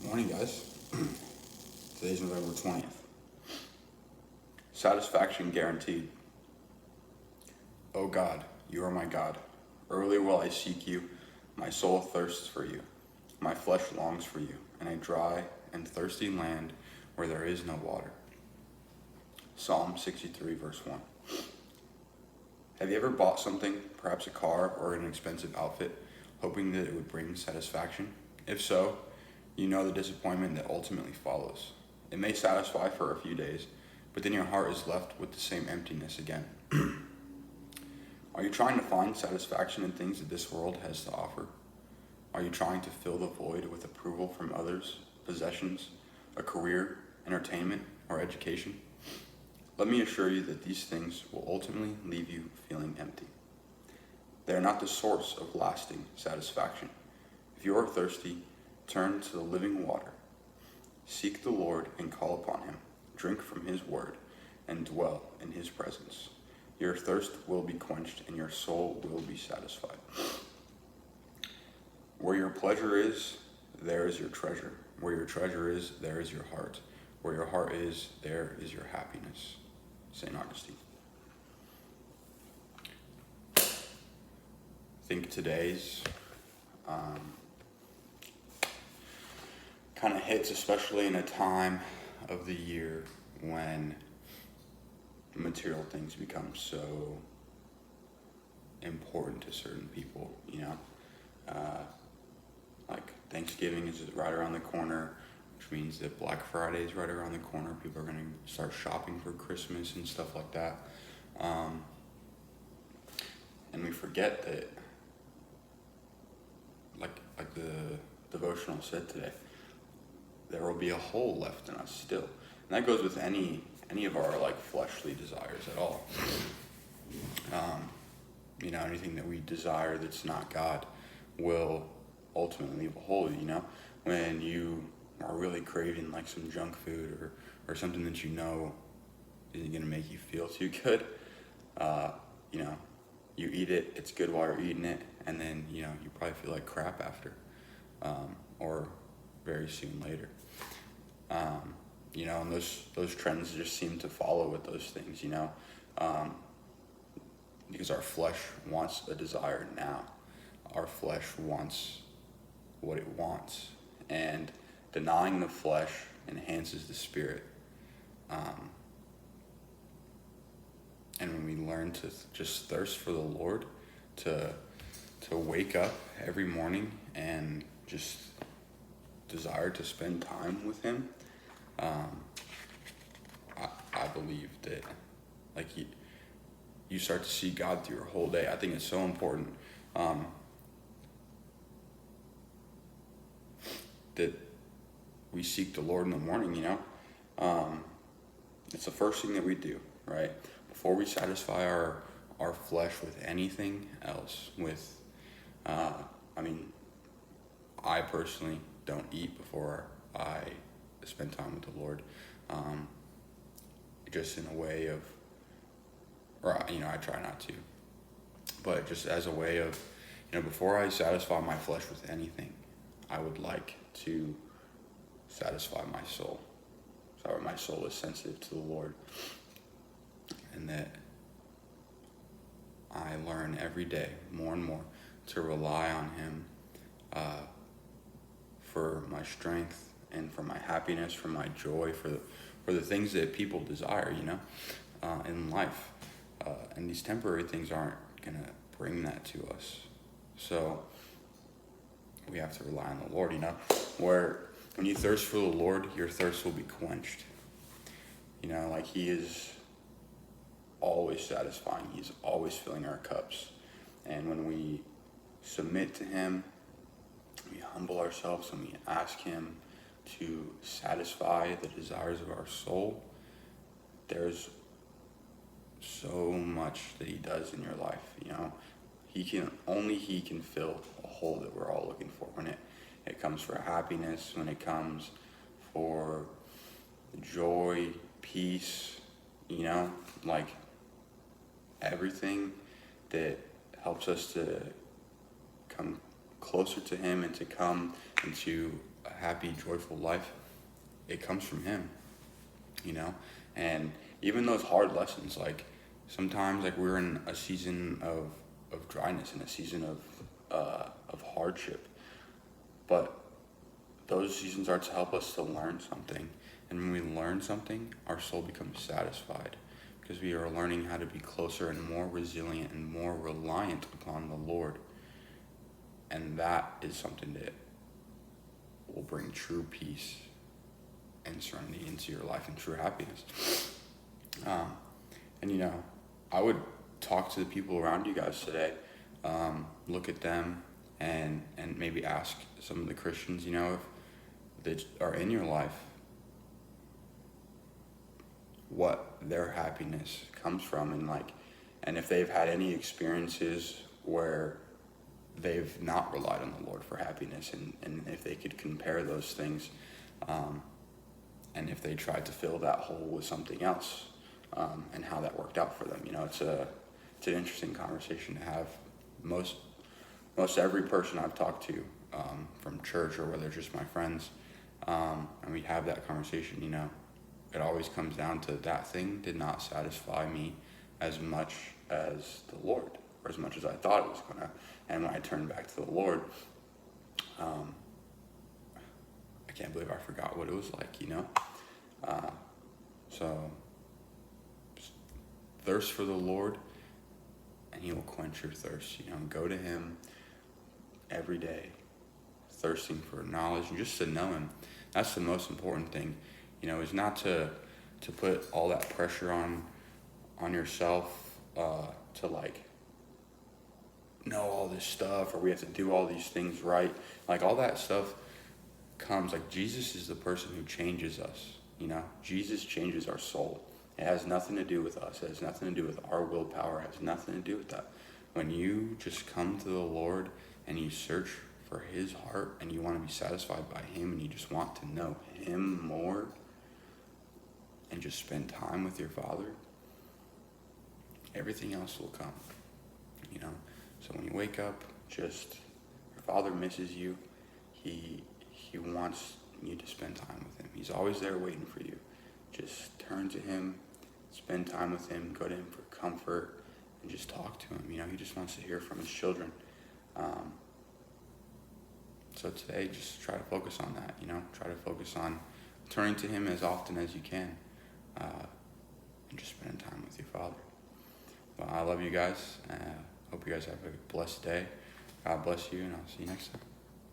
Morning, guys. Today's November 20th. Satisfaction guaranteed. O God, you are my God. Early will I seek you. My soul thirsts for you. My flesh longs for you in a dry and thirsty land where there is no water. Psalm 63, verse 1. Have you ever bought something, perhaps a car or an expensive outfit, hoping that it would bring satisfaction? If so, you know the disappointment that ultimately follows. It may satisfy for a few days, but then your heart is left with the same emptiness again. Are you trying to find satisfaction in things that this world has to offer? Are you trying to fill the void with approval from others, possessions, a career, entertainment, or education? Let me assure you that these things will ultimately leave you feeling empty. They are not the source of lasting satisfaction. If you are thirsty, turn to the living water. Seek the Lord and call upon him. Drink from his word and dwell in his presence. Your thirst will be quenched and your soul will be satisfied. Where your pleasure is, there is your treasure. Where your treasure is, there is your heart. Where your heart is, there is your happiness. St. Augustine. I think today's kind of hits, especially in a time of the year when material things become so important to certain people, like Thanksgiving is right around the corner, which means that Black Friday is right around the corner. People are going to start shopping for Christmas and stuff like that. And we forget that, like the devotional said today, there will be a hole left in us still. And that goes with any of our like fleshly desires at all. Anything that we desire that's not God will ultimately leave a hole, when you are really craving like some junk food or something that you know isn't going to make you feel too good. You eat it, it's good while you're eating it, and then, you probably feel like crap after, or very soon later. And those trends just seem to follow with those things, because our flesh wants a desire now. Our flesh wants what it wants, and denying the flesh enhances the spirit. And when we learn to just thirst for the Lord, to wake up every morning and just desire to spend time with him, I believe that like you start to see God through your whole day. I think it's so important that we seek the Lord in the morning. It's the first thing that we do, right? Before we satisfy our flesh with anything else, I personally don't eat before I spend time with the Lord, just in a way of, I try not to, but just as a way of, before I satisfy my flesh with anything, I would like to satisfy my soul. So my soul is sensitive to the Lord, and that I learn every day more and more to rely on him for my strength and for my happiness, for my joy, for the things that people desire, in life. And these temporary things aren't going to bring that to us. So we have to rely on the Lord, where when you thirst for the Lord, your thirst will be quenched. He is always satisfying. He's always filling our cups. And when we submit to him, we humble ourselves and we ask him to satisfy the desires of our soul, there's so much that he does in your life. He can fill a hole that we're all looking for when it comes for happiness, when it comes for joy, peace, like everything that helps us to come closer to him and to come into a happy, joyful life, it comes from him, you know? And even those hard lessons, like sometimes like we're in a season of dryness and a season of hardship, but those seasons are to help us to learn something. And when we learn something, our soul becomes satisfied because we are learning how to be closer and more resilient and more reliant upon the Lord. And that is something that will bring true peace and serenity into your life and true happiness. And you know, I would talk to the people around you guys today, look at them and maybe ask some of the Christians, you know, if that are in your life, what their happiness comes from, and if they've had any experiences where they've not relied on the Lord for happiness, and if they could compare those things, and if they tried to fill that hole with something else, and how that worked out for them. You know, it's an interesting conversation to have. Most every person I've talked to, from church or whether it's just my friends, and we have that conversation, you know, it always comes down to that thing did not satisfy me as much as the Lord, or as much as I thought it was gonna. And when I turned back to the Lord, I can't believe I forgot what it was like, you know? So thirst for the Lord, and he will quench your thirst. You know, go to him every day, thirsting for knowledge and just to know him. That's the most important thing, you know, is not to put all that pressure on yourself, to like know all this stuff, or we have to do all these things right. Like all that stuff comes, like Jesus is the person who changes us, you know? Jesus changes our soul. It has nothing to do with us. It has nothing to do with our willpower. It has nothing to do with that. When you just come to the Lord and you search for his heart and you want to be satisfied by him and you just want to know him more and just spend time with your Father, everything else will come, you know? So when you wake up, just, your Father misses you. He wants you to spend time with him. He's always there waiting for you. Just turn to him, spend time with him, go to him for comfort, and just talk to him. You know, he just wants to hear from his children. So today, just try to focus on that, you know? Try to focus on turning to him as often as you can, and just spending time with your Father. Well, I love you guys. Hope you guys have a blessed day. God bless you, and I'll see you next time.